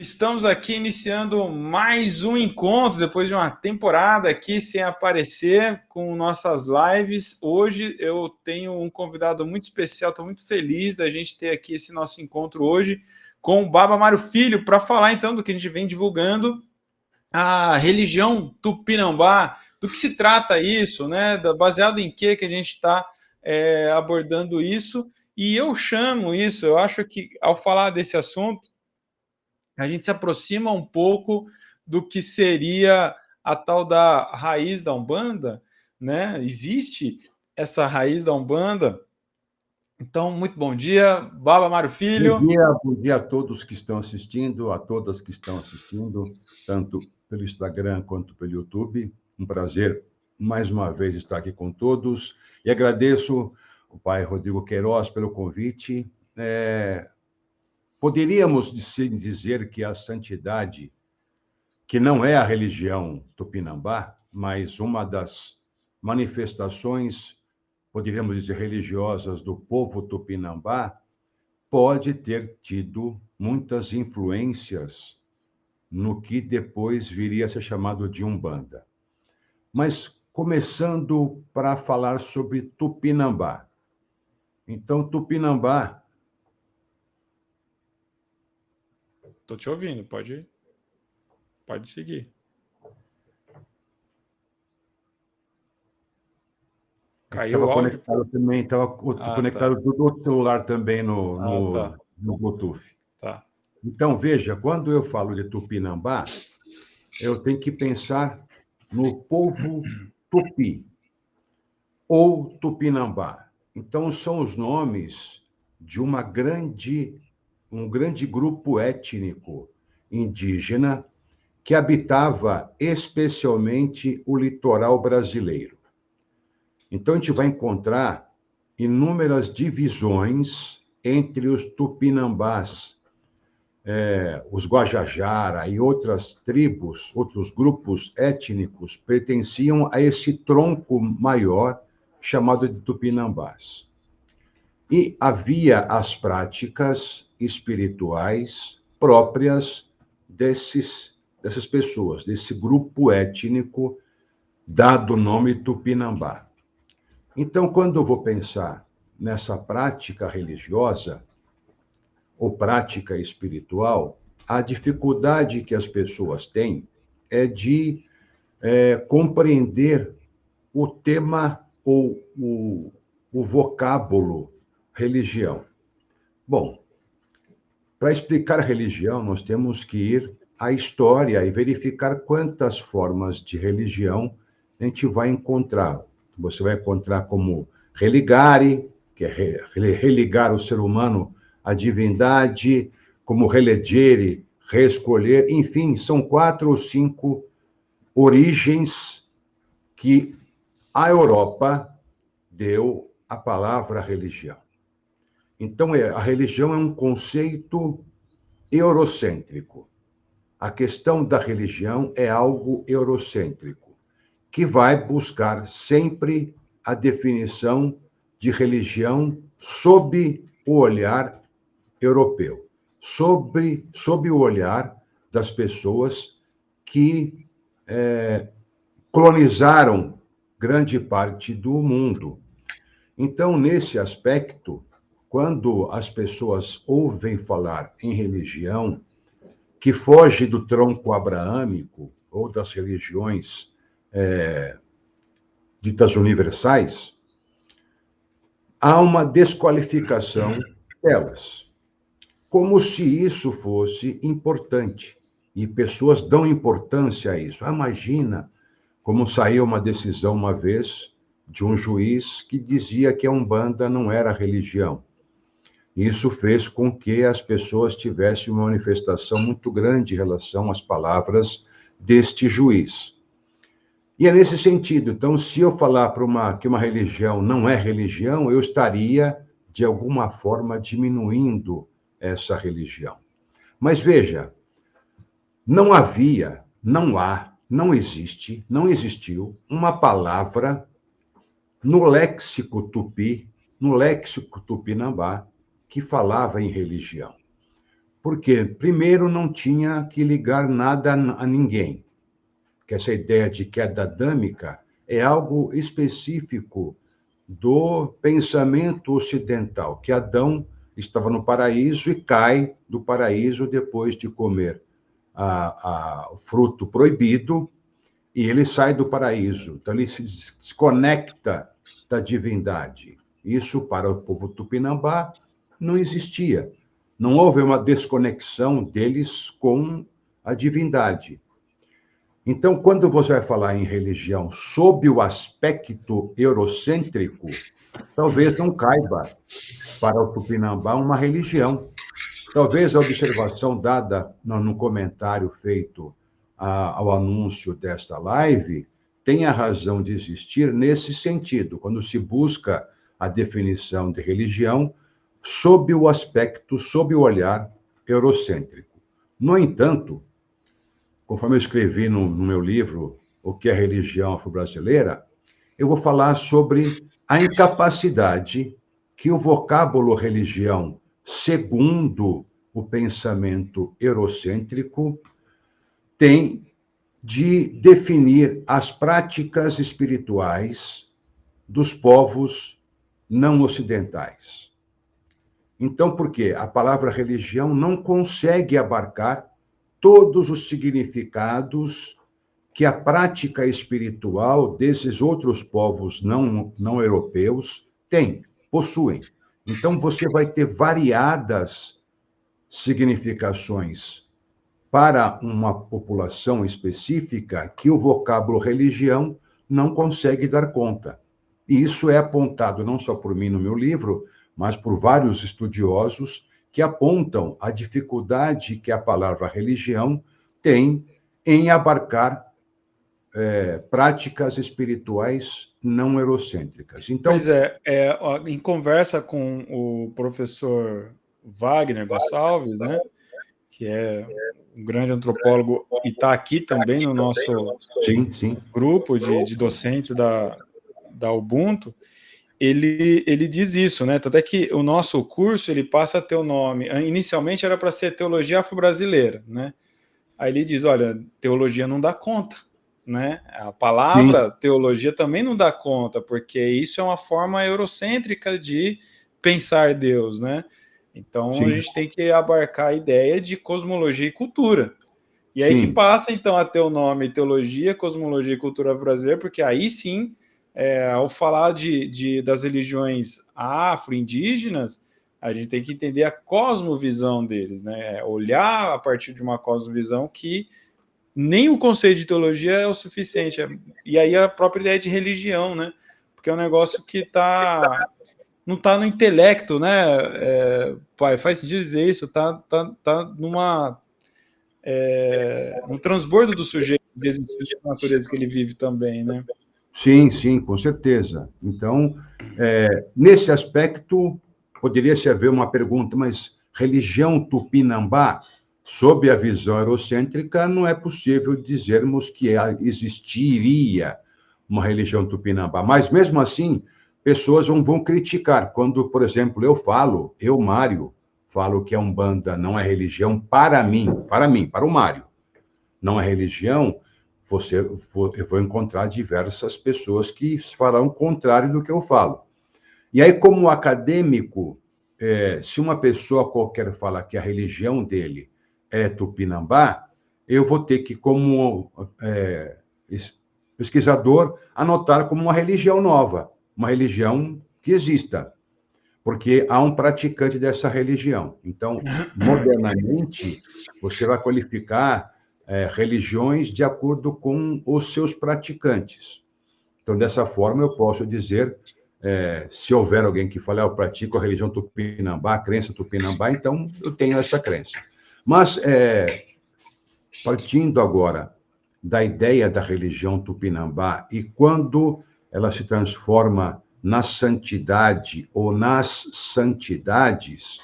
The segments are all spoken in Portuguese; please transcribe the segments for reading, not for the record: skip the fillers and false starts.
Estamos aqui iniciando mais um encontro, depois de uma temporada aqui sem aparecer com nossas lives. Hoje eu tenho um convidado muito especial, estou muito feliz da gente ter aqui esse nosso encontro hoje com o Baba Mário Filho, para falar então do que a gente vem divulgando, a religião Tupinambá, do que se trata isso, né? Baseado em que a gente está abordando isso. E eu chamo isso, eu acho que ao falar desse assunto, a gente se aproxima um pouco do que seria a tal da raiz da Umbanda, né? Existe essa raiz da Umbanda. Então, muito bom dia, Baba Mário Filho. Bom dia a todos que estão assistindo, a todas que estão assistindo, tanto pelo Instagram quanto pelo YouTube. Um prazer, mais uma vez, estar aqui com todos. E agradeço o pai Rodrigo Queiroz pelo convite. Poderíamos dizer que a santidade, que não é a religião Tupinambá, mas uma das manifestações, poderíamos dizer, religiosas do povo Tupinambá, pode ter tido muitas influências no que depois viria a ser chamado de Umbanda. Mas começando para falar sobre Tupinambá. Então, Tupinambá... Estou te ouvindo, pode seguir. Caiu o áudio? Conectado também, estava conectado tá. Tudo outro celular também no Bluetooth. Tá. Então, veja, quando eu falo de Tupinambá, eu tenho que pensar no povo Tupi, ou Tupinambá. Então, são os nomes de um grande grupo étnico indígena que habitava especialmente o litoral brasileiro. Então, a gente vai encontrar inúmeras divisões entre os Tupinambás, os Guajajara e outras tribos, outros grupos étnicos, pertenciam a esse tronco maior chamado de Tupinambás. E havia as práticas espirituais próprias dessas pessoas, desse grupo étnico dado o nome Tupinambá. Então, quando eu vou pensar nessa prática religiosa ou prática espiritual, a dificuldade que as pessoas têm é de compreender o tema ou o vocábulo religião. Bom, para explicar religião, nós temos que ir à história e verificar quantas formas de religião a gente vai encontrar. Você vai encontrar como religare, que é religar o ser humano à divindade, como relegere, reescolher, enfim, são 4 ou 5 origens que a Europa deu à palavra religião. Então, a religião é um conceito eurocêntrico. A questão da religião é algo eurocêntrico, que vai buscar sempre a definição de religião sob o olhar europeu, sob o olhar das pessoas que colonizaram grande parte do mundo. Então, nesse aspecto, quando as pessoas ouvem falar em religião que foge do tronco abraâmico ou das religiões ditas universais, há uma desqualificação delas, como se isso fosse importante. E pessoas dão importância a isso. Imagina como saiu uma decisão uma vez de um juiz que dizia que a Umbanda não era religião. Isso fez com que as pessoas tivessem uma manifestação muito grande em relação às palavras deste juiz. E é nesse sentido. Então, se eu falar que uma religião não é religião, eu estaria, de alguma forma, diminuindo essa religião. Mas veja, não havia, não há, não existe, não existiu uma palavra no léxico tupi, no léxico tupinambá, que falava em religião. Por quê? Primeiro, não tinha que ligar nada a ninguém. Que essa ideia de queda adâmica é algo específico do pensamento ocidental, que Adão estava no paraíso e cai do paraíso depois de comer o fruto proibido, e ele sai do paraíso. Então, ele se desconecta da divindade. Isso, para o povo tupinambá, não existia. Não houve uma desconexão deles com a divindade. Então, quando você vai falar em religião sob o aspecto eurocêntrico, talvez não caiba para o Tupinambá uma religião. Talvez a observação dada no comentário feito ao anúncio desta live tenha razão de existir nesse sentido, quando se busca a definição de religião sob o aspecto, sob o olhar eurocêntrico. No entanto, conforme eu escrevi no meu livro O que é Religião Afro-Brasileira, eu vou falar sobre a incapacidade que o vocábulo religião, segundo o pensamento eurocêntrico, tem de definir as práticas espirituais dos povos não ocidentais. Então, por quê? A palavra religião não consegue abarcar todos os significados que a prática espiritual desses outros povos não europeus possuem. Então, você vai ter variadas significações para uma população específica que o vocábulo religião não consegue dar conta. E isso é apontado não só por mim no meu livro, mas por vários estudiosos que apontam a dificuldade que a palavra religião tem em abarcar práticas espirituais não eurocêntricas. Então, pois em conversa com o professor Wagner Gonçalves, né, que é um grande antropólogo e está aqui também no nosso grupo de docentes da Ubuntu, ele diz isso, né? Tanto é que o nosso curso ele passa a ter o nome. Inicialmente era para ser Teologia Afro-Brasileira, né? Aí ele diz: olha, teologia não dá conta, né? A palavra teologia também não dá conta, porque isso é uma forma eurocêntrica de pensar Deus, né? Então a gente tem que abarcar a ideia de cosmologia e cultura. E aí que passa então a ter o nome Teologia, Cosmologia e Cultura Brasileira, porque aí sim, ao falar das religiões afro-indígenas, a gente tem que entender a cosmovisão deles, né? Olhar a partir de uma cosmovisão que nem o conceito de teologia é o suficiente. E aí a própria ideia de religião, né? Porque é um negócio que não está no intelecto, né? Pai, faz sentido dizer isso? Tá no transbordo do sujeito de existir a natureza que ele vive também, né? Sim, com certeza. Então, nesse aspecto, poderia-se haver uma pergunta, mas religião tupinambá, sob a visão eurocêntrica, não é possível dizermos que existiria uma religião tupinambá. Mas, mesmo assim, pessoas vão criticar. Quando, por exemplo, eu, Mário, falo que a Umbanda não é religião para mim, para o Mário, não é religião, eu vou encontrar diversas pessoas que farão o contrário do que eu falo. E aí, como acadêmico, se uma pessoa qualquer fala que a religião dele é tupinambá, eu vou ter que, como pesquisador, anotar como uma religião nova, uma religião que exista, porque há um praticante dessa religião. Então, modernamente, você vai qualificar religiões de acordo com os seus praticantes. Então, dessa forma, eu posso dizer, se houver alguém que fale, eu pratico a religião tupinambá, a crença tupinambá, então eu tenho essa crença. Mas, partindo agora da ideia da religião tupinambá, e quando ela se transforma na santidade ou nas santidades,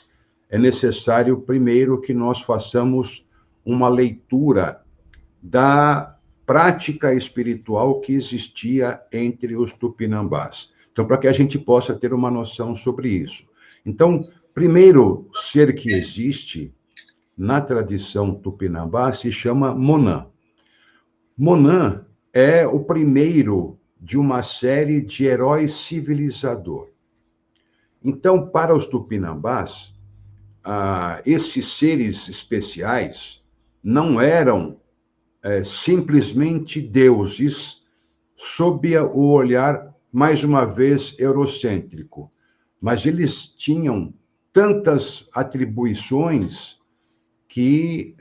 é necessário, primeiro, que nós façamos uma leitura da prática espiritual que existia entre os tupinambás. Então, para que a gente possa ter uma noção sobre isso. Então, primeiro ser que existe na tradição tupinambá, se chama Monã. Monã é o primeiro de uma série de heróis civilizador. Então, para os tupinambás, esses seres especiais não eram simplesmente deuses sob o olhar, mais uma vez, eurocêntrico, mas eles tinham tantas atribuições que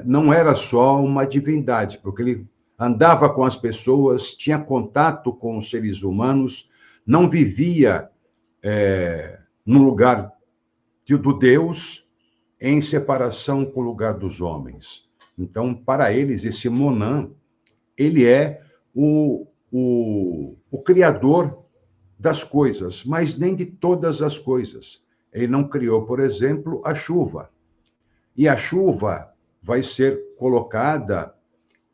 não era só uma divindade, porque ele andava com as pessoas, tinha contato com os seres humanos, não vivia no lugar do Deus em separação com o lugar dos homens. Então, para eles, esse Monã, ele é o criador das coisas, mas nem de todas as coisas. Ele não criou, por exemplo, a chuva. E a chuva vai ser colocada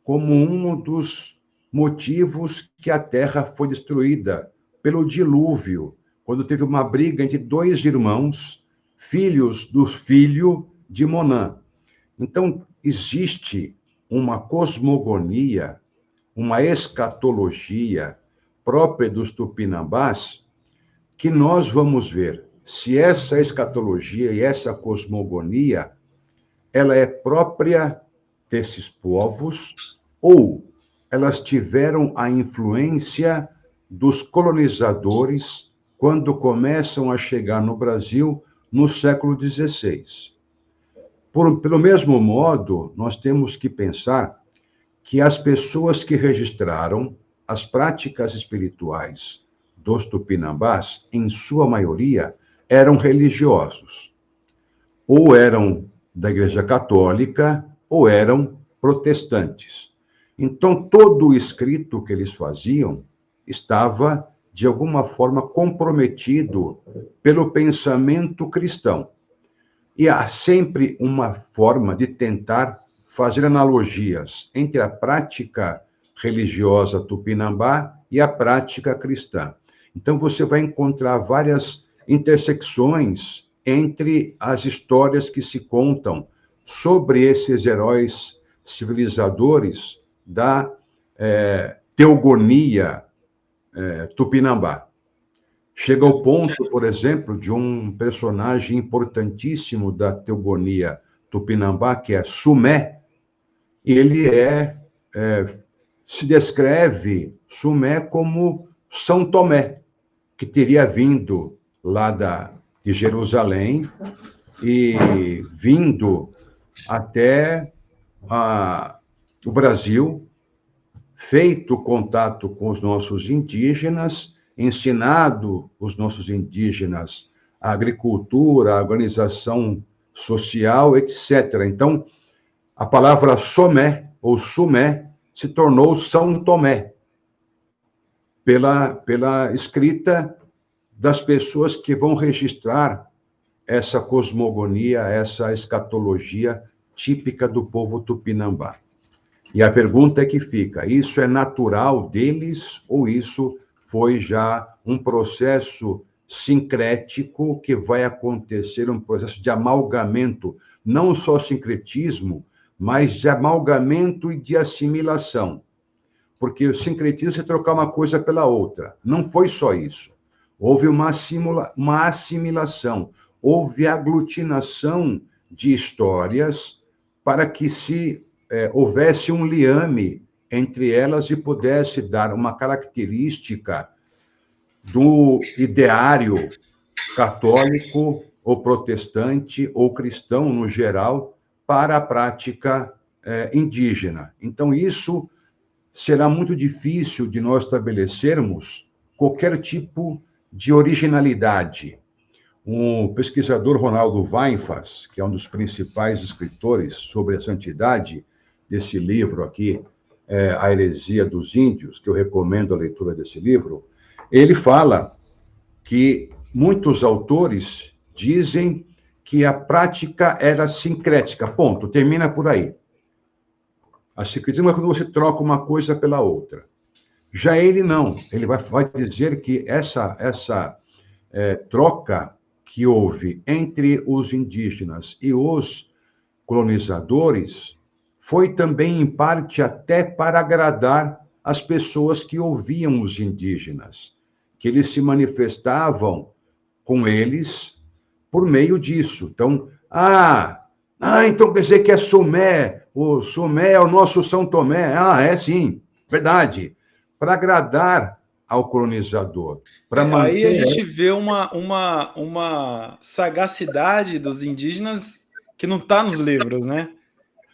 como um dos motivos que a Terra foi destruída pelo dilúvio, quando teve uma briga entre dois irmãos, filhos do filho de Monã. Então, existe uma cosmogonia, uma escatologia própria dos tupinambás, que nós vamos ver se essa escatologia e essa cosmogonia ela é própria desses povos ou elas tiveram a influência dos colonizadores quando começam a chegar no Brasil no século XVI. Pelo mesmo modo, nós temos que pensar que as pessoas que registraram as práticas espirituais dos tupinambás, em sua maioria, eram religiosos. Ou eram da Igreja Católica, ou eram protestantes. Então, todo o escrito que eles faziam estava, de alguma forma, comprometido pelo pensamento cristão. E há sempre uma forma de tentar fazer analogias entre a prática religiosa tupinambá e a prática cristã. Então, você vai encontrar várias intersecções entre as histórias que se contam sobre esses heróis civilizadores da teogonia tupinambá. Chega ao ponto, por exemplo, de um personagem importantíssimo da teogonia tupinambá, que é Sumé, e ele se descreve Sumé como São Tomé, que teria vindo lá de Jerusalém e vindo até o Brasil, feito contato com os nossos indígenas, ensinado os nossos indígenas a agricultura, a organização social, etc. Então, a palavra Somé, ou Sumé, se tornou São Tomé, pela escrita das pessoas que vão registrar essa cosmogonia, essa escatologia típica do povo tupinambá. E a pergunta é que fica, isso é natural deles ou isso foi já um processo sincrético que vai acontecer, um processo de amalgamento, não só sincretismo, mas de amalgamento e de assimilação. Porque o sincretismo é trocar uma coisa pela outra. Não foi só isso. Houve uma assimilação, houve aglutinação de histórias para que houvesse um liame entre elas e pudesse dar uma característica do ideário católico ou protestante ou cristão no geral para a prática indígena. Então, isso será muito difícil de nós estabelecermos qualquer tipo de originalidade. O pesquisador Ronaldo Weinfass, que é um dos principais escritores sobre a santidade desse livro aqui, A Heresia dos Índios, que eu recomendo a leitura desse livro, ele fala que muitos autores dizem que a prática era sincrética, ponto, termina por aí. A sincretismo é quando você troca uma coisa pela outra. Já ele não, ele vai dizer que essa troca que houve entre os indígenas e os colonizadores foi também, em parte, até para agradar as pessoas que ouviam os indígenas, que eles se manifestavam com eles por meio disso. Então, então quer dizer que é Sumé, o Sumé é o nosso São Tomé. É sim, verdade. Para agradar ao colonizador, para Aí a manter... gente vê uma sagacidade dos indígenas que não está nos livros, né?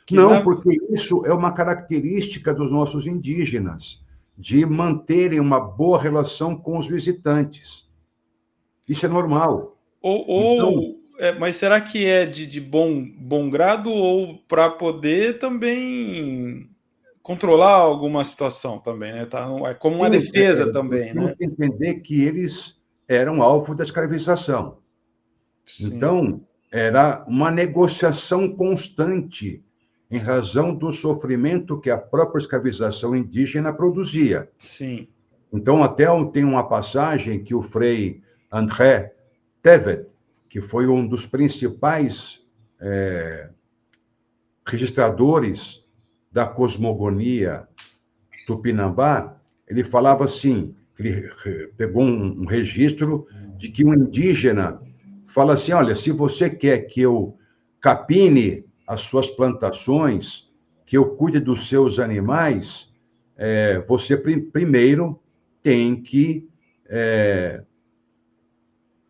Que Não, na... porque isso é uma característica dos nossos indígenas, de manterem uma boa relação com os visitantes. Isso é normal. Então, Mas será que é de bom grado ou para poder também controlar alguma situação também, né? Tá, é como uma sim, defesa nós também, temos né? que entender que eles eram alvo da escravização. Sim, Então, era uma negociação constante em razão do sofrimento que a própria escravização indígena produzia. sim. Então, até tem uma passagem que o frei André Tevet, que foi um dos principais registradores da cosmogonia tupinambá, ele falava assim, ele pegou um registro de que um indígena fala assim, olha, se você quer que eu capine as suas plantações, que eu cuide dos seus animais, você primeiro tem que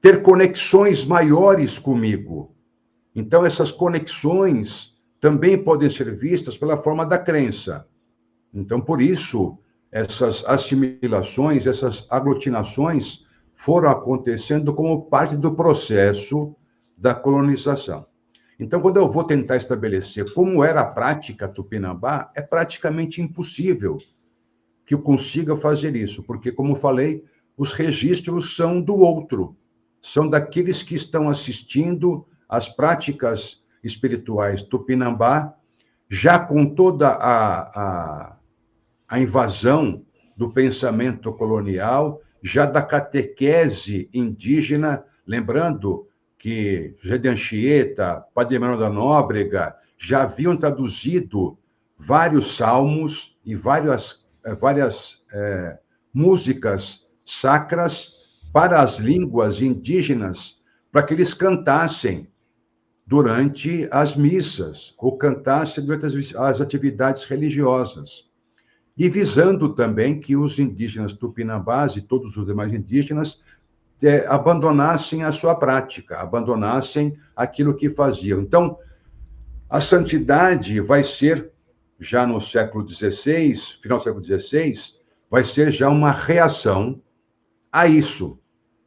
ter conexões maiores comigo. Então, essas conexões também podem ser vistas pela forma da crença. Então, por isso, essas assimilações, essas aglutinações foram acontecendo como parte do processo da colonização. Então, quando eu vou tentar estabelecer como era a prática tupinambá, é praticamente impossível que eu consiga fazer isso, porque, como falei, os registros são do outro, são daqueles que estão assistindo às práticas espirituais tupinambá, já com toda a invasão do pensamento colonial, já da catequese indígena, lembrando que José de Anchieta, Padre Manuel da Nóbrega, já haviam traduzido vários salmos e várias músicas sacras para as línguas indígenas, para que eles cantassem durante as missas, ou cantassem durante as atividades religiosas. E visando também que os indígenas tupinambás e todos os demais indígenas abandonassem a sua prática, abandonassem aquilo que faziam. Então, a santidade vai ser, já no século XVI, final do século XVI, vai ser já uma reação a isso.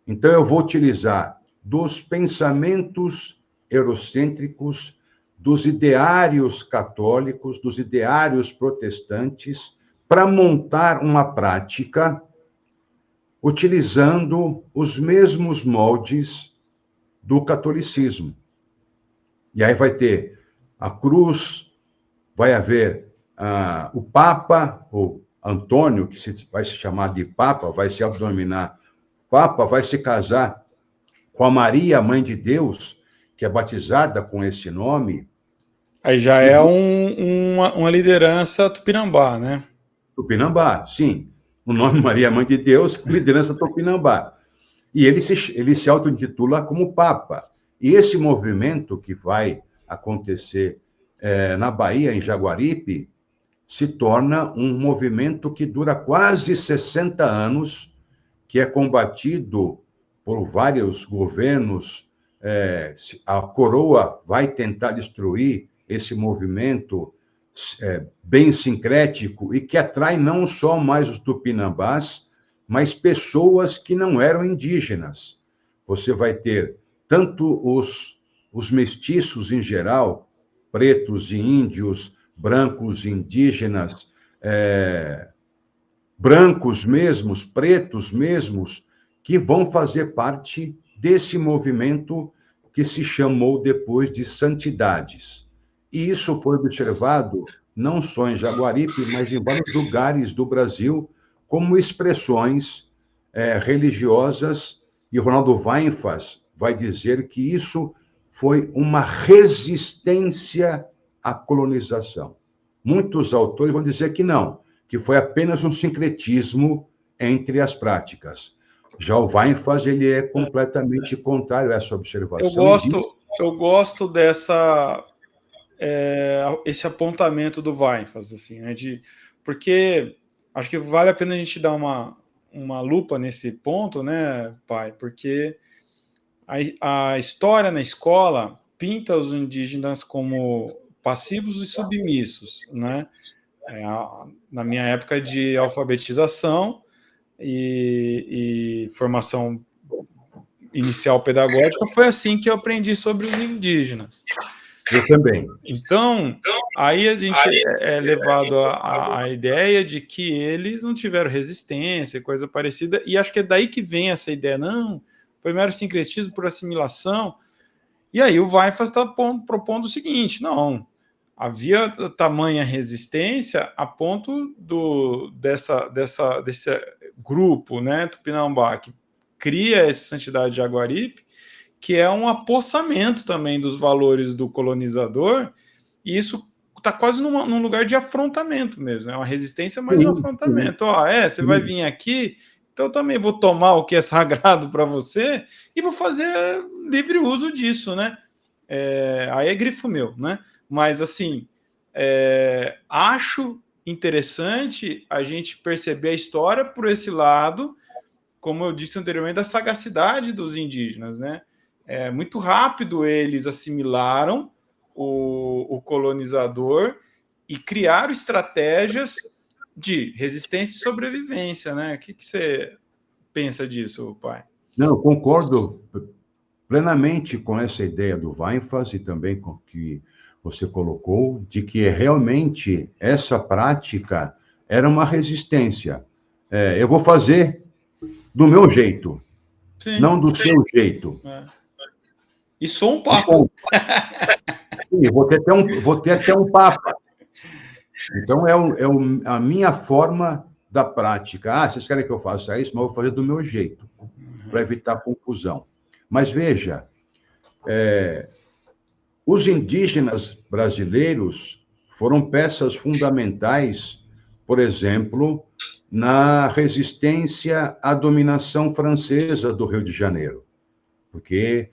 Então, eu vou utilizar dos pensamentos eurocêntricos, dos ideários católicos, dos ideários protestantes, para montar uma prática utilizando os mesmos moldes do catolicismo. E aí vai ter a cruz, vai haver o Papa, o Antônio, que vai se chamar de Papa, vai se autodenominar Papa, vai se casar com a Maria, Mãe de Deus, que é batizada com esse nome. Aí já é uma liderança tupinambá, né? Tupinambá, sim. O nome Maria, Mãe de Deus, liderança Tupinambá. E ele se auto-intitula como Papa. E esse movimento que vai acontecer na Bahia, em Jaguaripe, se torna um movimento que dura quase 60 anos, que é combatido por vários governos. A coroa vai tentar destruir esse movimento bem sincrético e que atrai não só mais os tupinambás, mas pessoas que não eram indígenas. Você vai ter tanto os mestiços em geral, pretos e índios, brancos e indígenas, brancos mesmos, pretos mesmos, que vão fazer parte desse movimento que se chamou depois de santidades. E isso foi observado não só em Jaguaripe, mas em vários lugares do Brasil, como expressões religiosas, e Ronaldo Weinfas vai dizer que isso foi uma resistência a colonização. Muitos autores vão dizer que não, que foi apenas um sincretismo entre as práticas. Já o Weinfels, ele é completamente contrário a essa observação. Eu gosto dessa esse apontamento do Weinfels, assim, né, porque acho que vale a pena a gente dar uma lupa nesse ponto, né, pai? Porque a história na escola pinta os indígenas como passivos e submissos, né? Na minha época de alfabetização e formação inicial pedagógica, foi assim que eu aprendi sobre os indígenas. Eu também. Então, aí a gente é levado à ideia de que eles não tiveram resistência, coisa parecida, e acho que é daí que vem essa ideia, não, foi mero sincretismo por assimilação. E aí o Weinfels está propondo o seguinte, não, havia tamanha resistência a ponto desse grupo, né, Tupinambá, que cria essa santidade de Jaguaribe, que é um apossamento também dos valores do colonizador, e isso está quase num lugar de afrontamento mesmo, é uma resistência, mas um afrontamento. Você vai vir aqui, então eu também vou tomar o que é sagrado para você e vou fazer livre uso disso, né? Aí é grifo meu, né? Mas, assim, acho interessante a gente perceber a história por esse lado, como eu disse anteriormente, da sagacidade dos indígenas, né? Muito rápido eles assimilaram o colonizador e criaram estratégias de resistência e sobrevivência, né? O que você pensa disso, pai? Não, eu concordo plenamente com essa ideia do Weinfels e também com o que você colocou, de que realmente essa prática era uma resistência. Eu vou fazer do meu jeito, sim, não do seu jeito. E sou um papa. Sim, vou ter até um papa. Então, a minha forma da prática. Vocês querem que eu faça isso, mas eu vou fazer do meu jeito, para evitar confusão. Mas veja, os indígenas brasileiros foram peças fundamentais, por exemplo, na resistência à dominação francesa do Rio de Janeiro, porque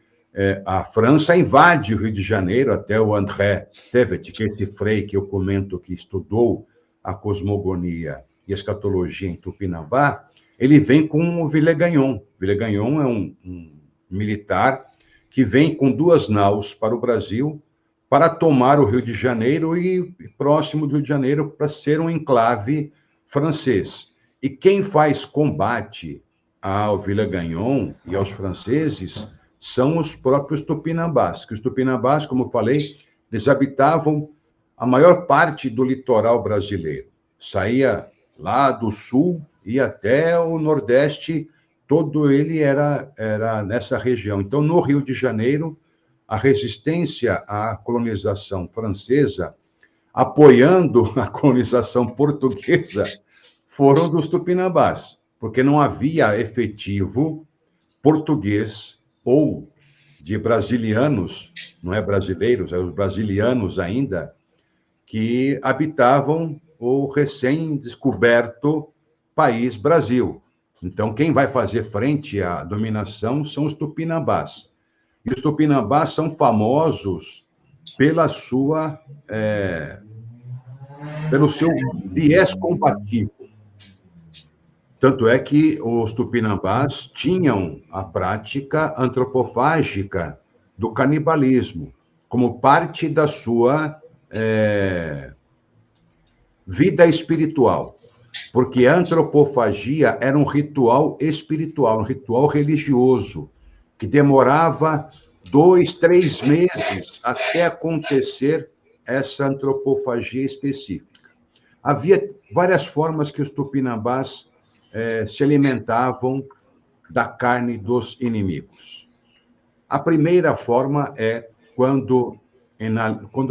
a França invade o Rio de Janeiro, até o André Tevet, que é esse frei que eu comento que estudou a cosmogonia e a escatologia em Tupinambá, ele vem com o Villegagnon. Villegagnon é um militar que vem com 2 naus para o Brasil para tomar o Rio de Janeiro e próximo do Rio de Janeiro para ser um enclave francês. E quem faz combate ao Villegagnon e aos franceses são os próprios Tupinambás, que os Tupinambás, como eu falei, eles habitavam a maior parte do litoral brasileiro. Saía lá do sul e até o nordeste, todo ele era nessa região. Então, no Rio de Janeiro, a resistência à colonização francesa, apoiando a colonização portuguesa, foram dos Tupinambás, porque não havia efetivo português ou de brasilianos, não é brasileiros, é os brasilianos ainda, que habitavam o recém-descoberto país Brasil. Então, quem vai fazer frente à dominação são os Tupinambás. E os Tupinambás são famosos pelo seu viés combativo. Tanto é que os Tupinambás tinham a prática antropofágica do canibalismo como parte da sua vida espiritual, porque a antropofagia era um ritual espiritual, um ritual religioso, que demorava 2, 3 meses até acontecer essa antropofagia específica. Havia várias formas que os Tupinambás se alimentavam da carne dos inimigos. A primeira forma é quando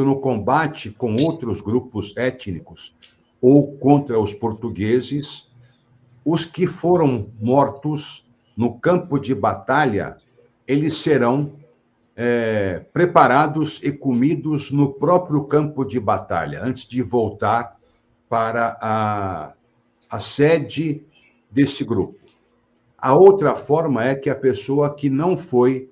no combate com outros grupos étnicos ou contra os portugueses, os que foram mortos no campo de batalha, eles serão preparados e comidos no próprio campo de batalha, antes de voltar para a sede desse grupo. A outra forma é que a pessoa que não foi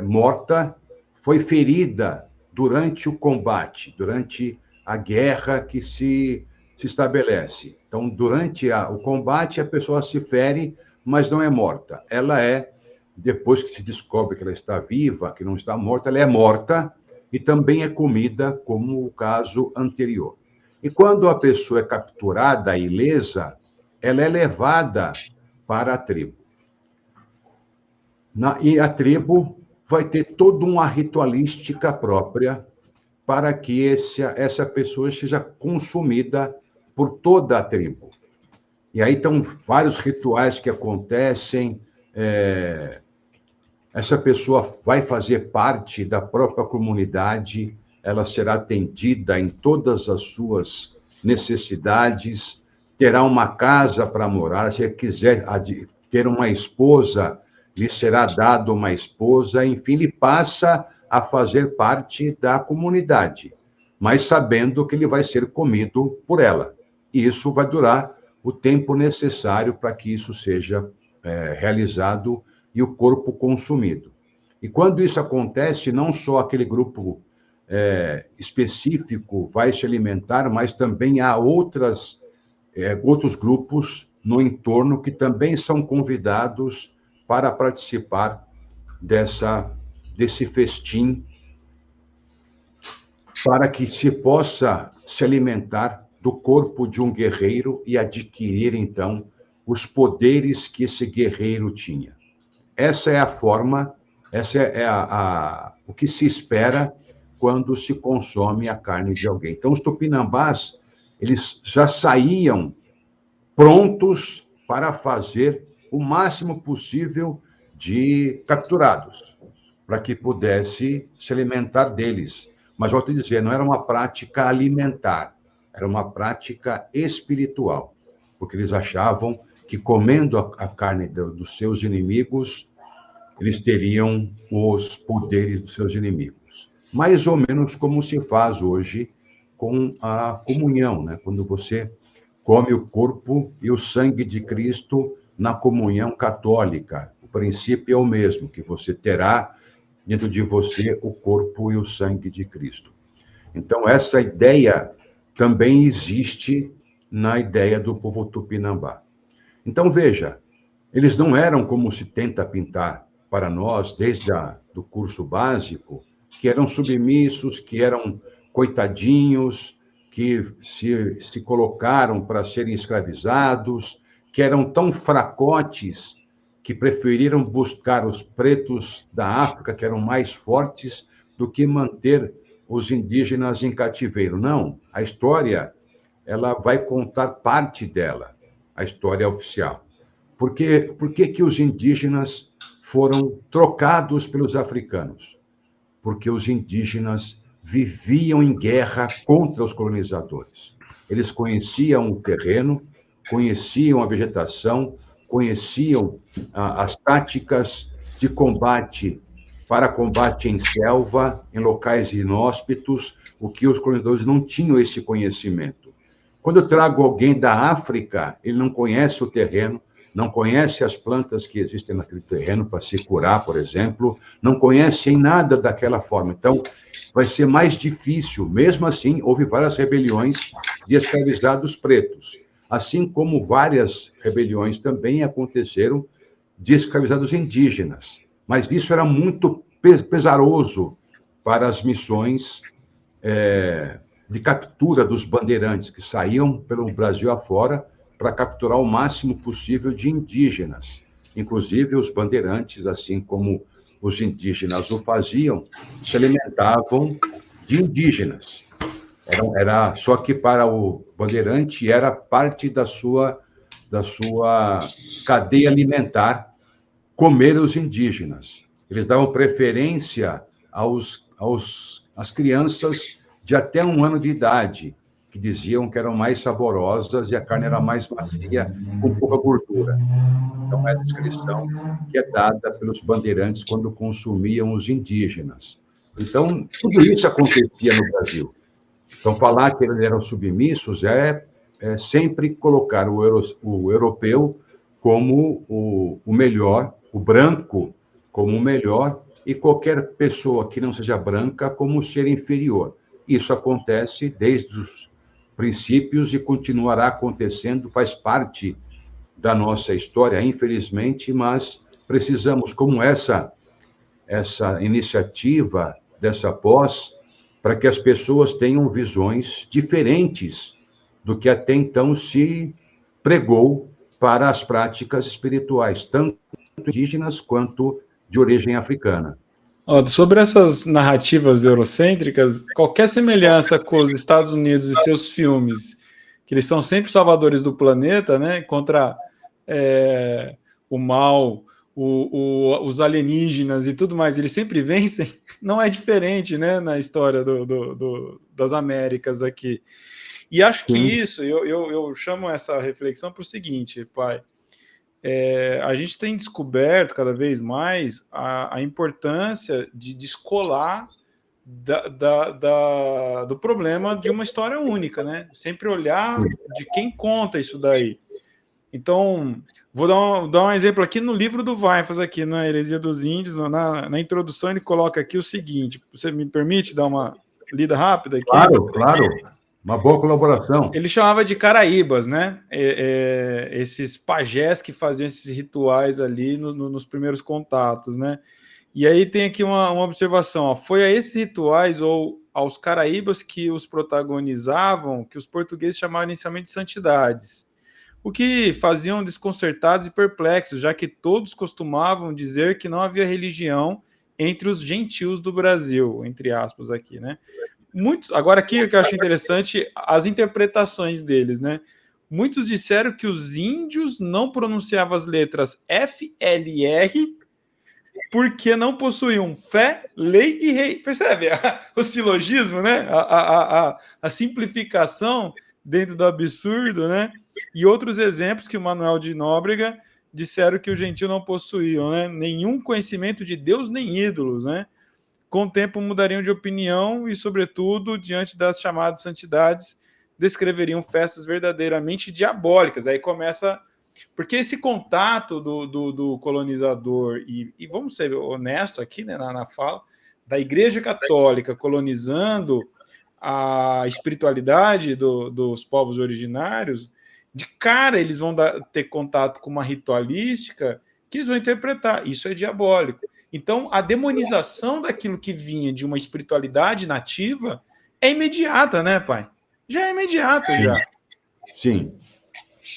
morta foi ferida durante o combate, durante a guerra que se estabelece. Então, durante o combate, a pessoa se fere, mas não é morta. Ela depois que se descobre que ela está viva, que não está morta, ela é morta e também é comida, como o caso anterior. E quando a pessoa é capturada, ilesa, ela é levada para a tribo. E a tribo vai ter toda uma ritualística própria para que essa pessoa seja consumida por toda a tribo. E aí estão vários rituais que acontecem. Essa pessoa vai fazer parte da própria comunidade, ela será atendida em todas as suas necessidades, terá uma casa para morar, se quiser ter uma esposa, lhe será dado uma esposa, enfim, ele passa a fazer parte da comunidade, mas sabendo que ele vai ser comido por ela. E isso vai durar o tempo necessário para que isso seja realizado e o corpo consumido. E quando isso acontece, não só aquele grupo específico vai se alimentar, mas também há outros grupos no entorno que também são convidados para participar desse festim, para que se possa se alimentar do corpo de um guerreiro e adquirir, então, os poderes que esse guerreiro tinha. Essa é a forma, o que se espera quando se consome a carne de alguém. Então, os tupinambás, eles já saíam prontos para fazer o máximo possível de capturados, para que pudesse se alimentar deles. Mas, volto a dizer, não era uma prática alimentar, era uma prática espiritual, porque eles achavam que comendo a carne dos seus inimigos, eles teriam os poderes dos seus inimigos. Mais ou menos como se faz hoje com a comunhão, né? Quando você come o corpo e o sangue de Cristo na comunhão católica. O princípio é o mesmo, que você terá dentro de você o corpo e o sangue de Cristo. Então, essa ideia também existe na ideia do povo tupinambá. Então, veja, eles não eram como se tenta pintar para nós, desde do curso básico, que eram submissos, que eram coitadinhos, que se colocaram para serem escravizados, que eram tão fracotes que preferiram buscar os pretos da África, que eram mais fortes, do que manter os indígenas em cativeiro. Não, a história ela vai contar parte dela, a história oficial. Por que os indígenas foram trocados pelos africanos? Porque os indígenas viviam em guerra contra os colonizadores. Eles conheciam o terreno, conheciam a vegetação, conheciam as táticas de combate para combate em selva, em locais inóspitos, o que os colonizadores não tinham esse conhecimento. Quando eu trago alguém da África, ele não conhece o terreno, não conhece as plantas que existem naquele terreno para se curar, por exemplo, não conhece nada daquela forma. Então, vai ser mais difícil. Mesmo assim, houve várias rebeliões de escravizados pretos, assim como várias rebeliões também aconteceram de escravizados indígenas. Mas isso era muito pesaroso para as missões de captura dos bandeirantes, que saíam pelo Brasil afora para capturar o máximo possível de indígenas. Inclusive, os bandeirantes, assim como os indígenas o faziam, se alimentavam de indígenas. Só que para o bandeirante era parte da sua cadeia alimentar comer os indígenas. Eles davam preferência às crianças de até 1 ano de idade, que diziam que eram mais saborosas e a carne era mais macia, com pouca gordura. Então, é a descrição que é dada pelos bandeirantes quando consumiam os indígenas. Então, tudo isso acontecia no Brasil. Então, falar que eles eram submissos é sempre colocar o europeu como o melhor, o branco como o melhor, e qualquer pessoa que não seja branca como ser inferior. Isso acontece desde os princípios e continuará acontecendo, faz parte da nossa história, infelizmente, mas precisamos, como essa iniciativa dessa pós, para que as pessoas tenham visões diferentes do que até então se pregou para as práticas espirituais, tanto indígenas quanto de origem africana. Sobre essas narrativas eurocêntricas, qualquer semelhança com os Estados Unidos e seus filmes, que eles são sempre salvadores do planeta, né, contra o mal, os alienígenas e tudo mais, eles sempre vencem, não é diferente, né, na história das Américas aqui. E acho que isso, eu chamo essa reflexão para o seguinte, pai, a gente tem descoberto cada vez mais a importância de descolar do problema de uma história única, né? Sempre olhar de quem conta isso daí. Então, vou dar um exemplo aqui no livro do Weifers, aqui na Heresia dos Índios, na introdução ele coloca aqui o seguinte, você me permite dar uma lida rápida aqui? Claro. Uma boa colaboração. Ele chamava de caraíbas, né? Esses pajés que faziam esses rituais ali nos primeiros contatos, né? E aí tem aqui uma observação, ó. Foi a esses rituais ou aos caraíbas que os protagonizavam que os portugueses chamavam inicialmente de santidades, o que faziam desconcertados e perplexos, já que todos costumavam dizer que não havia religião entre os gentios do Brasil, entre aspas aqui, né? Agora aqui o que eu acho interessante, as interpretações deles, né? Muitos disseram que os índios não pronunciavam as letras FLR porque não possuíam fé, lei e rei. Percebe o silogismo, né? A simplificação dentro do absurdo, né? E outros exemplos que o Manuel de Nóbrega disseram que o gentio não possuíam, né? Nenhum conhecimento de Deus nem ídolos, né? Com o tempo mudariam de opinião e, sobretudo, diante das chamadas santidades, descreveriam festas verdadeiramente diabólicas. Aí começa... Porque esse contato do colonizador, e vamos ser honestos aqui, né, na fala, da Igreja Católica colonizando a espiritualidade dos povos originários, de cara eles vão ter contato com uma ritualística que eles vão interpretar. Isso é diabólico. Então, a demonização daquilo que vinha de uma espiritualidade nativa é imediata, né, pai? Já é imediata, já. Sim.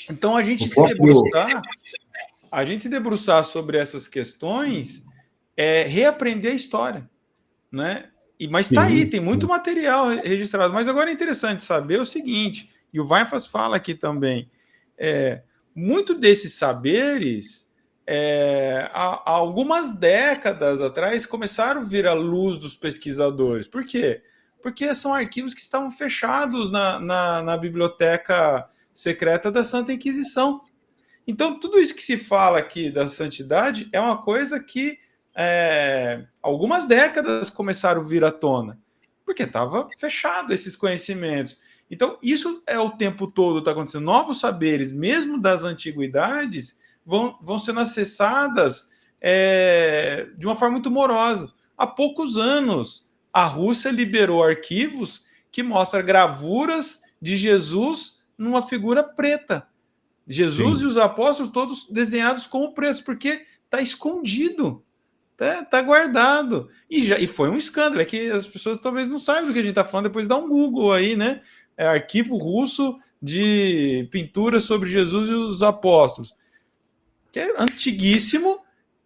Então, a gente se debruçar sobre essas questões é reaprender a história, né? Mas está aí, tem muito material registrado. Mas agora é interessante saber o seguinte, e o Weifers fala aqui também, muito desses saberes... há algumas décadas atrás começaram a vir à luz dos pesquisadores. Por quê? Porque são arquivos que estavam fechados na biblioteca secreta da Santa Inquisição. Então, tudo isso que se fala aqui da santidade é uma coisa que algumas décadas começaram a vir à tona, porque estava fechado esses conhecimentos. Então, isso o tempo todo está acontecendo. Novos saberes, mesmo das antiguidades, vão sendo acessadas de uma forma muito morosa. Há poucos anos, a Rússia liberou arquivos que mostram gravuras de Jesus numa figura preta. Jesus e os apóstolos todos desenhados como pretos, porque está escondido, está guardado. E foi um escândalo, é que as pessoas talvez não saibam do que a gente está falando, depois dá um Google aí, né? Arquivo russo de pintura sobre Jesus e os apóstolos, que é antiguíssimo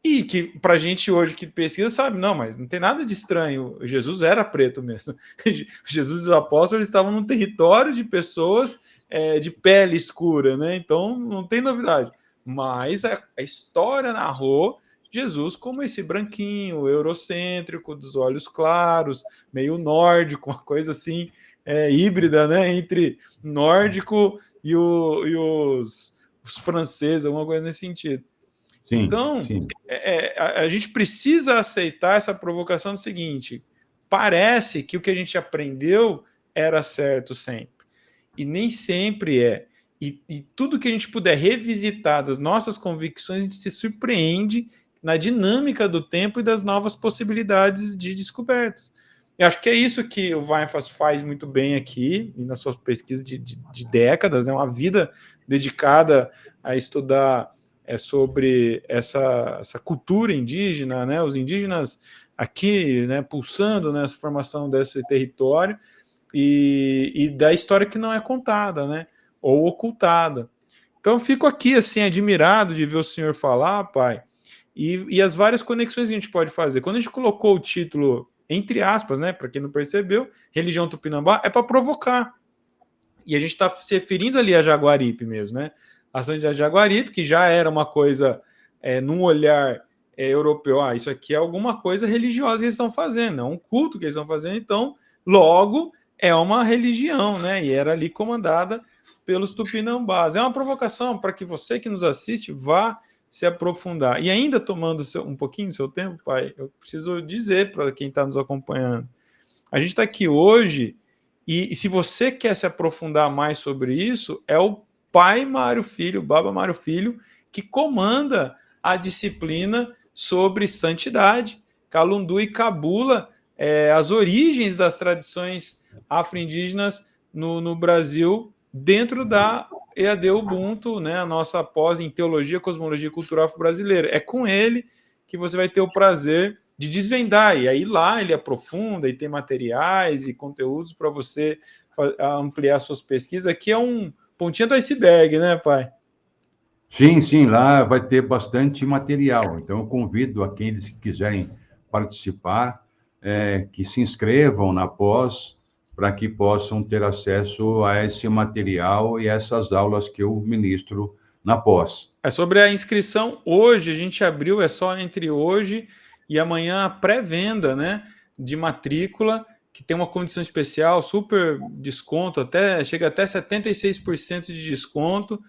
e que pra gente hoje que pesquisa sabe, não, mas não tem nada de estranho, Jesus era preto mesmo. Jesus e os apóstolos estavam num território de pessoas de pele escura, né? Então não tem novidade. Mas a história narrou Jesus como esse branquinho, eurocêntrico, dos olhos claros, meio nórdico, uma coisa assim, híbrida, né, entre nórdico e os franceses, alguma coisa nesse sentido. Sim, então, sim. A gente precisa aceitar essa provocação do seguinte: parece que o que a gente aprendeu era certo sempre, e nem sempre é. E tudo que a gente puder revisitar das nossas convicções, a gente se surpreende na dinâmica do tempo e das novas possibilidades de descobertas. Eu acho que é isso que o Weinfels faz muito bem aqui, e na sua pesquisa de décadas, uma vida dedicada a estudar sobre essa cultura indígena, né, os indígenas aqui, né, pulsando nessa formação desse território, e da história que não é contada, né, ou ocultada. Então, eu fico aqui, assim, admirado de ver o senhor falar, pai, e as várias conexões que a gente pode fazer. Quando a gente colocou o título, entre aspas, né, para quem não percebeu, Religião Tupinambá, é para provocar. E a gente está se referindo ali a Jaguaripe mesmo, né? A Santa Jaguaripe, que já era uma coisa, num olhar europeu, isso aqui é alguma coisa religiosa que eles estão fazendo, é um culto que eles estão fazendo, então, logo, é uma religião, né? E era ali comandada pelos tupinambás. É uma provocação para que você que nos assiste vá se aprofundar. E ainda tomando um pouquinho do seu tempo, pai, eu preciso dizer para quem está nos acompanhando, a gente está aqui hoje, e se você quer se aprofundar mais sobre isso, é o pai Mário Filho, o Baba Mário Filho, que comanda a disciplina sobre santidade, Calundu e Cabula, as origens das tradições afro-indígenas no Brasil, dentro da EAD Ubuntu, né, a nossa pós em Teologia, Cosmologia e Cultura Afro-Brasileira. É com ele que você vai ter o prazer de desvendar, e aí lá ele aprofunda e tem materiais e conteúdos para você ampliar suas pesquisas. Aqui é um pontinho do iceberg, né, pai? Sim, sim, lá vai ter bastante material. Então, eu convido aqueles que quiserem participar, que se inscrevam na pós, para que possam ter acesso a esse material e essas aulas que eu ministro na pós. Sobre a inscrição, hoje a gente abriu, é só entre hoje e amanhã a pré-venda, né, de matrícula, que tem uma condição especial, super desconto, chega até 76% de desconto,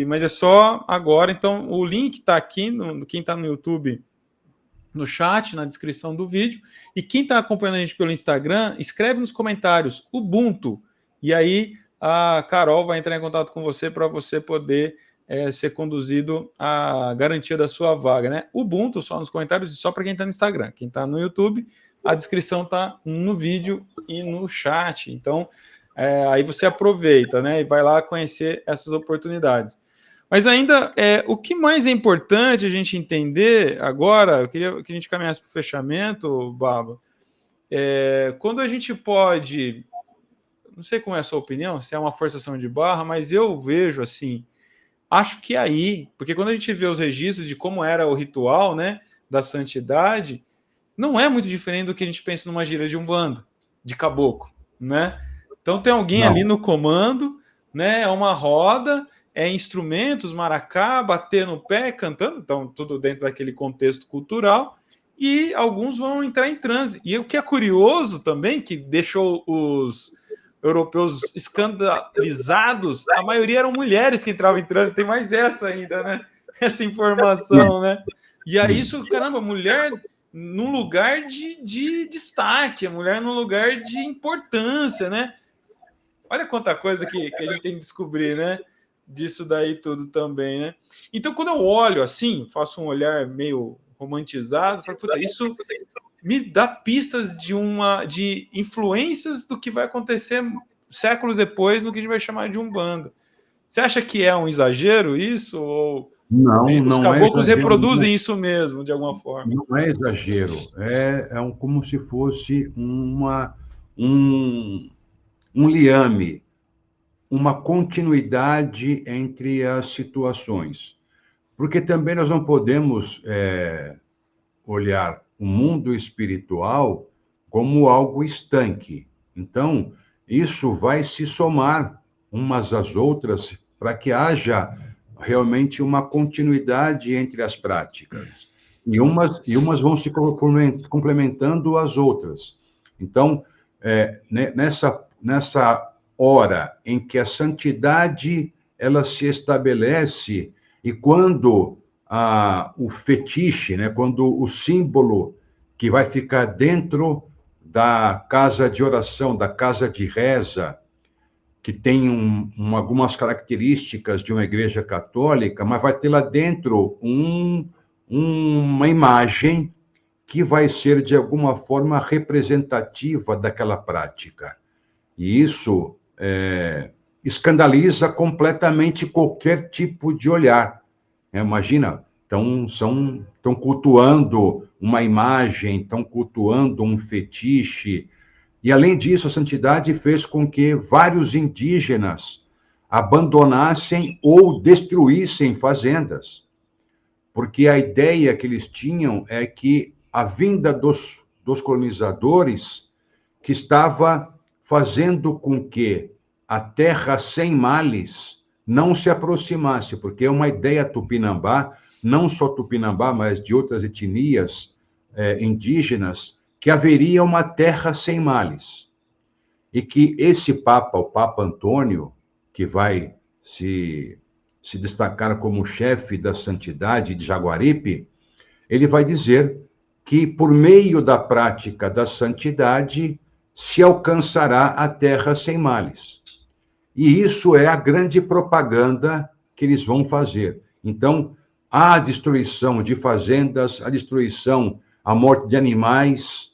mas é só agora. Então o link está aqui, quem está no YouTube, no chat, na descrição do vídeo, e quem está acompanhando a gente pelo Instagram, escreve nos comentários Ubuntu, e aí a Carol vai entrar em contato com você para você poder ser conduzido à garantia da sua vaga, né? Ubuntu só nos comentários e só para quem está no Instagram. Quem está no YouTube, a descrição está no vídeo e no chat. Então, aí você aproveita, né? E vai lá conhecer essas oportunidades. Mas ainda, o que mais é importante a gente entender agora, eu queria que a gente caminhasse para o fechamento, Baba, quando a gente pode, não sei como é a sua opinião, se é uma forçação de barra, mas eu vejo assim, acho que aí, porque quando a gente vê os registros de como era o ritual, né, da santidade, não é muito diferente do que a gente pensa numa gira de umbanda, de caboclo, né? Então tem alguém ali no comando, né, é uma roda, instrumentos, maracá, bater no pé, cantando, então tudo dentro daquele contexto cultural, e alguns vão entrar em transe. E o que é curioso também, que deixou os europeus escandalizados, a maioria eram mulheres que entravam em transe, tem mais essa ainda, né? Essa informação, né? E aí isso, caramba, mulher num lugar de destaque, a mulher num lugar de importância, né? Olha quanta coisa que a gente tem que descobrir, né? Disso daí tudo também, né? Então, quando eu olho assim, faço um olhar meio romantizado, falo, puta, isso me dá pistas de influências do que vai acontecer séculos depois no que a gente vai chamar de Umbanda. Você acha que é um exagero isso? Ou os caboclos reproduzem isso mesmo, de alguma forma? Não é exagero, como se fosse um liame, uma continuidade entre as situações. Porque também nós não podemos olhar o mundo espiritual como algo estanque. Então, isso vai se somar umas às outras para que haja realmente uma continuidade entre as práticas. E umas vão se complementando às outras. Então, nessa hora em que a santidade ela se estabelece e quando o fetiche, né, quando o símbolo que vai ficar dentro da casa de oração, da casa de reza, que tem algumas características de uma igreja católica, mas vai ter lá dentro uma imagem que vai ser, de alguma forma, representativa daquela prática. E isso escandaliza completamente qualquer tipo de olhar. Imagina, estão cultuando uma imagem, estão cultuando um fetiche. E, além disso, a santidade fez com que vários indígenas abandonassem ou destruíssem fazendas. Porque a ideia que eles tinham é que a vinda dos colonizadores que estava fazendo com que a terra sem males não se aproximasse, porque é uma ideia tupinambá, não só tupinambá, mas de outras etnias indígenas, que haveria uma terra sem males. E que esse Papa, o Papa Antônio, que vai se destacar como chefe da santidade de Jaguaripe, ele vai dizer que, por meio da prática da santidade, se alcançará a terra sem males. E isso é a grande propaganda que eles vão fazer. Então, a destruição de fazendas, a morte de animais,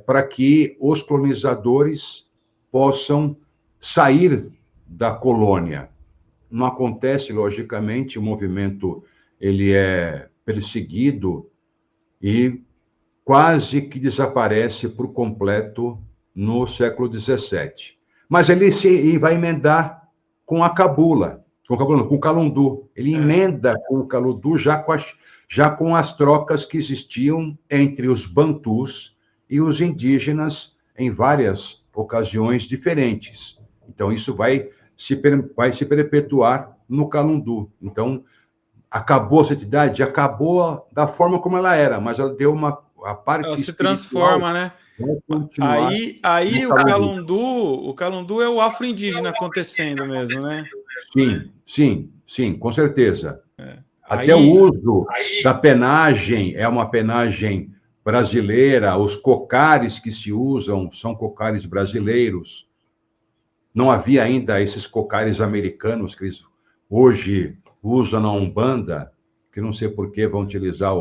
para que os colonizadores possam sair da colônia. Não acontece, logicamente, o movimento ele é perseguido e quase que desaparece por completo no século XVII. Mas ele vai emendar com a cabula, com o calundu. Ele emenda com o calundu já com as trocas que existiam entre os bantus e os indígenas em várias ocasiões diferentes. Então, isso vai se perpetuar no calundu. Então, acabou a santidade? Acabou da forma como ela era, mas ela deu a parte ela se transforma, né? Aí o calundu é o afro-indígena acontecendo mesmo, né? Sim, com certeza. Até o uso da penagem é uma penagem brasileira, os cocares que se usam são cocares brasileiros. Não havia ainda esses cocares americanos que eles hoje usam na Umbanda, que não sei por que vão utilizar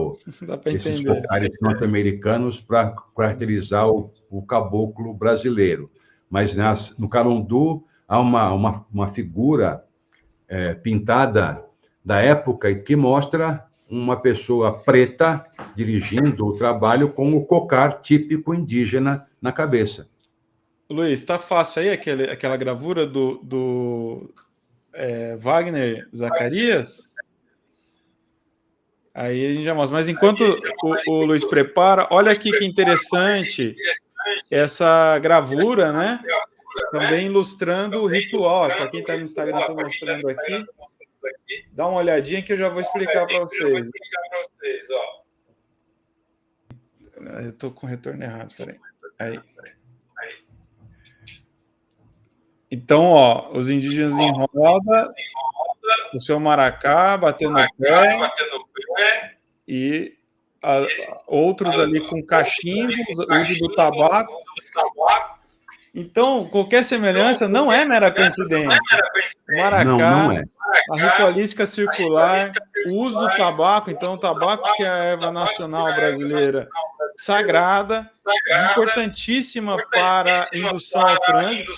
esses cocares norte-americanos para caracterizar o caboclo brasileiro. Mas no calundu há uma figura pintada da época que mostra uma pessoa preta dirigindo o trabalho com o cocar típico indígena na cabeça. Luiz, tá fácil aí aquela gravura do Wagner Zacarias? Aí a gente já mostra. Mas enquanto o Luiz prepara, olha aqui que interessante essa gravura, né? Também ilustrando o ritual. Para quem está no Instagram, estou mostrando aqui. Dá uma olhadinha que eu já vou explicar para vocês. Eu estou com o retorno errado, espera aí. Então, ó, os indígenas em roda, o seu maracá batendo no pé e outros ali com cachimbo, uso do tabaco. Então, qualquer semelhança não é mera coincidência. O maracá, não é. A ritualística circular, o uso do tabaco, então o tabaco, que é a erva nacional brasileira sagrada, importantíssima para indução ao trânsito.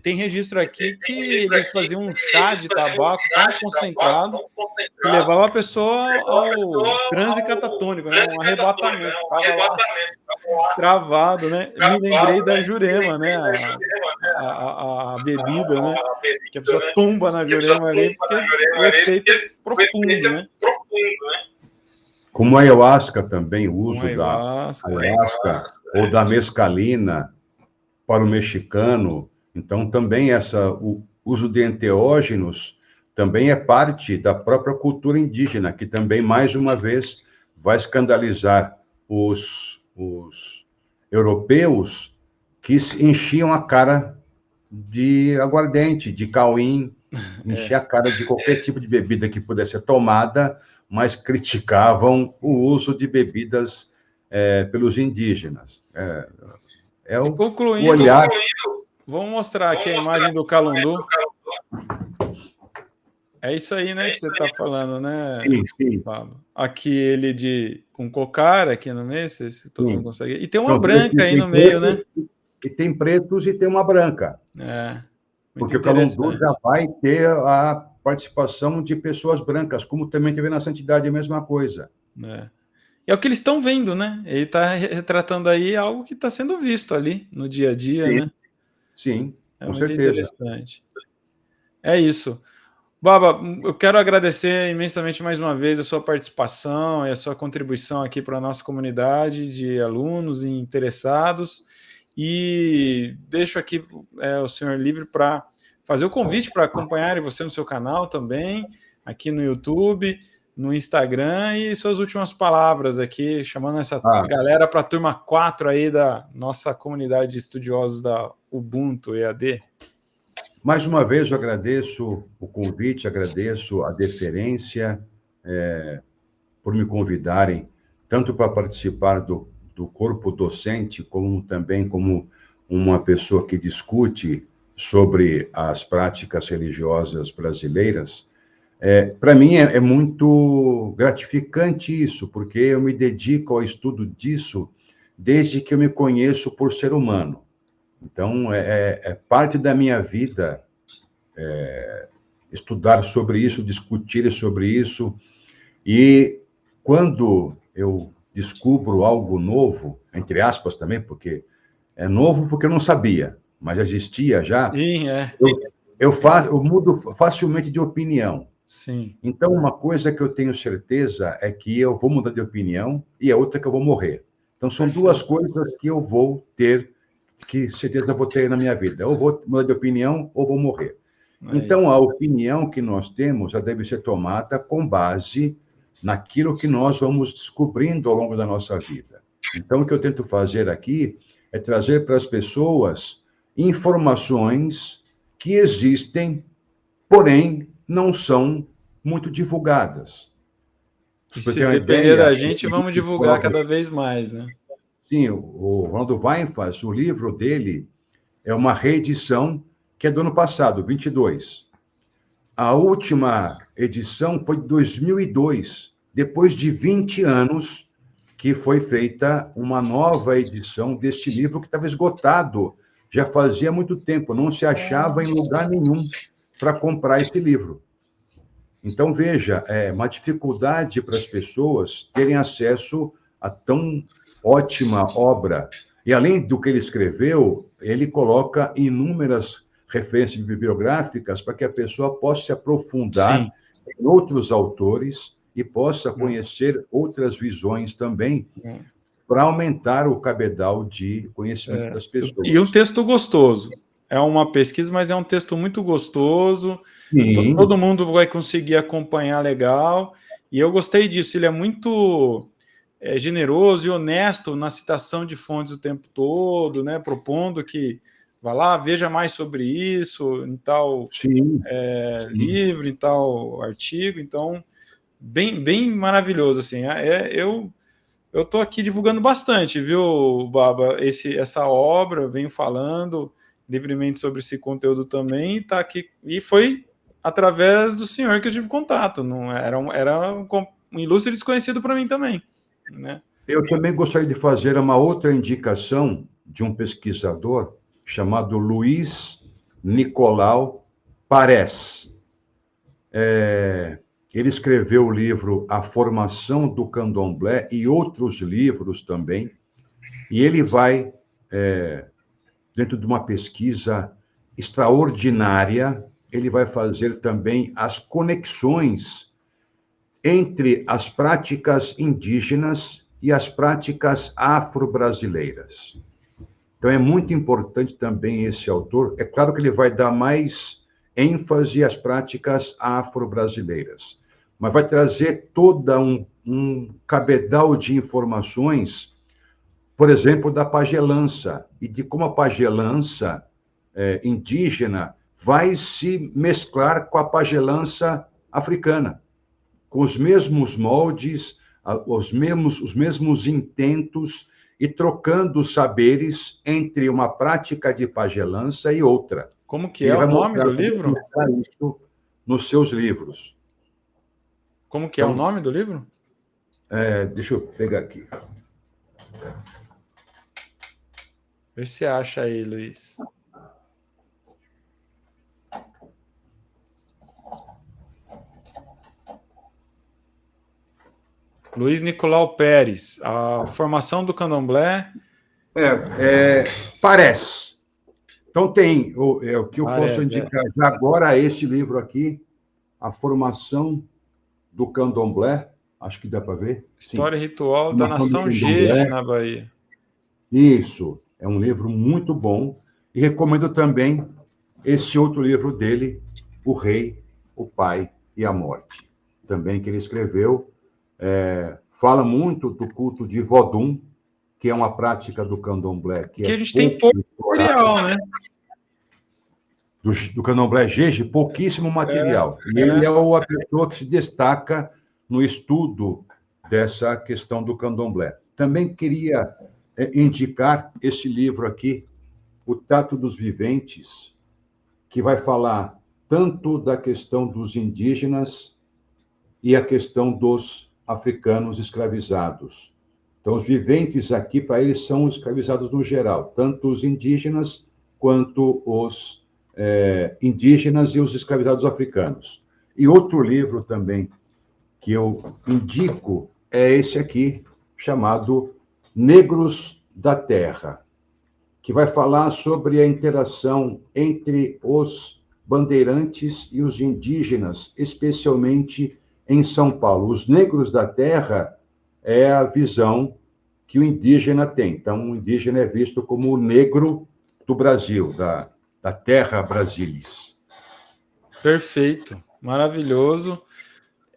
Tem registro aqui que eles faziam um chá de tabaco tão concentrado que levava a pessoa ao transe catatônico, né? Um arrebatamento, ficava lá travado, né? Me lembrei da Jurema, né? A bebida, né? Que a pessoa tomba na Jurema ali, porque o efeito é profundo, né? Como a ayahuasca também, o uso da ayahuasca ou da mescalina para o mexicano. Então, também o uso de enteógenos também é parte da própria cultura indígena, que também, mais uma vez, vai escandalizar os europeus que enchiam a cara de aguardente, de cauim, enchia a cara de qualquer tipo de bebida que pudesse ser tomada, mas criticavam o uso de bebidas pelos indígenas. E O concluindo, olhar. vamos mostrar aqui a imagem do Calundu. É isso aí, né, que você está falando, né, Sim. Pablo? Aqui ele com cocara aqui no meio, se todo mundo consegue. E tem uma Não, branca aí no meio, né? E tem pretos e tem uma branca. Muito porque o Calundu interessante. já vai ter a participação de pessoas brancas, como também teve na Santidade a mesma coisa. E é o que eles estão vendo, né? Ele está retratando aí algo que está sendo visto ali no dia a dia, Sim, né? sim, É com muito certeza. interessante. É isso. Baba, eu quero agradecer imensamente mais uma vez a sua participação e a sua contribuição aqui para a nossa comunidade de alunos e interessados. E deixo aqui o senhor livre para fazer o convite para acompanharem você no seu canal também, aqui no YouTube, no Instagram, e suas últimas palavras aqui, chamando essa galera para a turma 4 aí da nossa comunidade de estudiosos da Ubuntu EAD. Mais uma vez, eu agradeço o convite, agradeço a deferência por me convidarem, tanto para participar do corpo docente, como também como uma pessoa que discute sobre as práticas religiosas brasileiras. Para mim é muito gratificante isso, porque eu me dedico ao estudo disso desde que eu me conheço por ser humano. Então, é parte da minha vida estudar sobre isso, discutir sobre isso. E quando eu descubro algo novo, entre aspas também, porque é novo porque eu não sabia, mas existia já, Sim, eu mudo facilmente de opinião. Sim. Então, uma coisa que eu tenho certeza é que eu vou mudar de opinião e a outra é que eu vou morrer. Então, são duas coisas que eu vou ter, que certeza eu vou ter na minha vida. Ou vou mudar de opinião ou vou morrer. Então, a opinião que nós temos já deve ser tomada com base naquilo que nós vamos descobrindo ao longo da nossa vida. Então, o que eu tento fazer aqui é trazer para as pessoas informações que existem, porém não são muito divulgadas. E se depender da gente, vamos divulgar cada vez mais, né? Sim, o Ronaldo Weinfels, o livro dele é uma reedição que é do ano passado, 22. A última edição foi de 2002, depois de 20 anos que foi feita uma nova edição deste livro que estava esgotado, já fazia muito tempo, não se achava em lugar nenhum para comprar esse livro. Então, veja, é uma dificuldade para as pessoas terem acesso a tão ótima obra. E, além do que ele escreveu, ele coloca inúmeras referências bibliográficas para que a pessoa possa se aprofundar em outros autores e possa conhecer outras visões também, para aumentar o cabedal de conhecimento das pessoas. E um texto gostoso. É uma pesquisa, mas é um texto muito gostoso. Sim. Todo mundo vai conseguir acompanhar legal. E eu gostei disso. Ele é muito generoso e honesto na citação de fontes o tempo todo, né? Propondo que vá lá, veja mais sobre isso, em tal livro, em tal artigo. Então, bem maravilhoso, assim. Eu estou aqui divulgando bastante, viu, Baba? Essa obra, eu venho falando livremente sobre esse conteúdo também, está aqui, e foi através do senhor que eu tive contato, não era um ilustre desconhecido para mim também, né? Eu também gostaria de fazer uma outra indicação de um pesquisador chamado Luiz Nicolau Parés. Ele escreveu o livro A Formação do Candomblé e outros livros também, e ele vai, dentro de uma pesquisa extraordinária, ele vai fazer também as conexões entre as práticas indígenas e as práticas afro-brasileiras. Então, é muito importante também esse autor. É claro que ele vai dar mais ênfase às práticas afro-brasileiras, mas vai trazer todo um cabedal de informações por exemplo, da pagelança e de como a pagelança indígena vai se mesclar com a pagelança africana, com os mesmos moldes, os mesmos intentos e trocando saberes entre uma prática de pagelança e outra. Como que é o nome do livro? Isso nos seus livros. Como que é o nome do livro? Deixa eu pegar aqui. Vê se acha aí, Luiz. Luiz Nicolau Pérez, a formação do candomblé. Parece. Então tem o que eu Parece, posso indicar já agora, esse livro aqui, A Formação do Candomblé, acho que dá para ver. História e Ritual da Nação Jeje na Bahia. Isso, é um livro muito bom e recomendo também esse outro livro dele, O Rei, o Pai e a Morte, também que ele escreveu. Fala muito do culto de Vodum, que é uma prática do candomblé que a gente tem pouco material, né? Do candomblé Jeje, pouquíssimo material. E ele é a pessoa que se destaca no estudo dessa questão do candomblé. Também queria indicar esse livro aqui, O Tato dos Viventes, que vai falar tanto da questão dos indígenas e a questão dos africanos escravizados. Então, os viventes aqui, para eles, são os escravizados no geral, tanto os indígenas quanto os indígenas e os escravizados africanos. E outro livro também que eu indico é esse aqui, chamado Negros da Terra, que vai falar sobre a interação entre os bandeirantes e os indígenas, especialmente em São Paulo. Os negros da terra é a visão que o indígena tem. Então, o indígena é visto como o negro do Brasil, da terra brasilis. Perfeito, maravilhoso.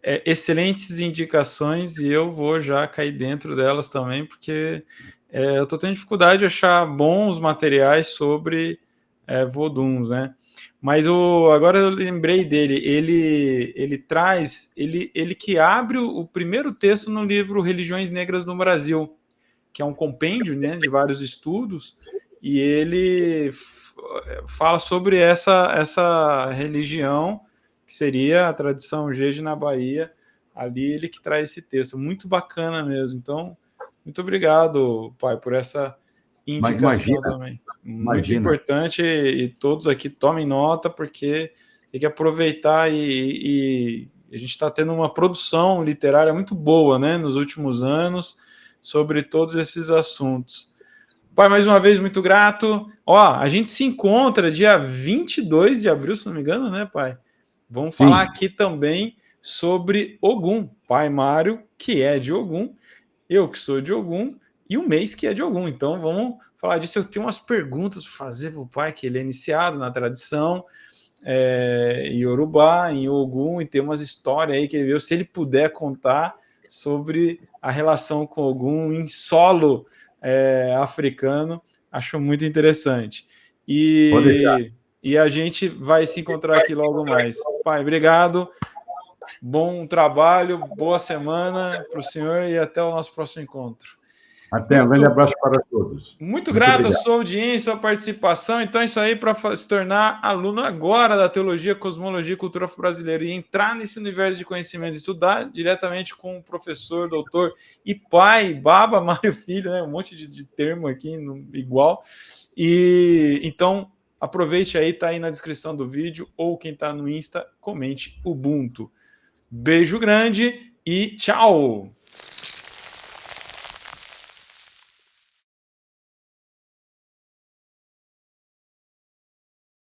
Excelentes indicações e eu vou já cair dentro delas também, porque eu estou tendo dificuldade de achar bons materiais sobre voduns, né? Mas agora eu lembrei dele, ele traz, ele que abre o primeiro texto no livro Religiões Negras no Brasil, que é um compêndio, né, de vários estudos, e ele fala sobre essa religião, que seria a tradição Jeje na Bahia, ali ele que traz esse texto, muito bacana mesmo. Então, muito obrigado, pai, por essa indicação também. Muito importante, e todos aqui tomem nota, porque tem que aproveitar e a gente está tendo uma produção literária muito boa, né, nos últimos anos, sobre todos esses assuntos. Pai, mais uma vez, muito grato. A gente se encontra dia 22 de abril, se não me engano, né, pai? Vamos falar aqui também sobre Ogum. Pai Mário, que é de Ogum, eu que sou de Ogum, e o mês que é de Ogum. Então, vamos falar disso. Eu tenho umas perguntas para fazer para o pai, que ele é iniciado na tradição em Yorubá, em Ogum, e tem umas histórias aí que ele viu, se ele puder contar sobre a relação com Ogum em solo africano, acho muito interessante. E a gente vai se encontrar aqui logo mais. Pai, obrigado. Bom trabalho, boa semana para o senhor e até o nosso próximo encontro. Até, um grande abraço para todos. Muito grato à sua audiência, sua participação. Então é isso aí, para se tornar aluno agora da Teologia, Cosmologia e Cultura Brasileira e entrar nesse universo de conhecimento, estudar diretamente com o professor, doutor e pai, Baba Mário Filho, né? Um monte de termo aqui igual. E então aproveite aí, tá aí na descrição do vídeo, ou quem está no Insta, comente Ubuntu. Beijo grande e tchau!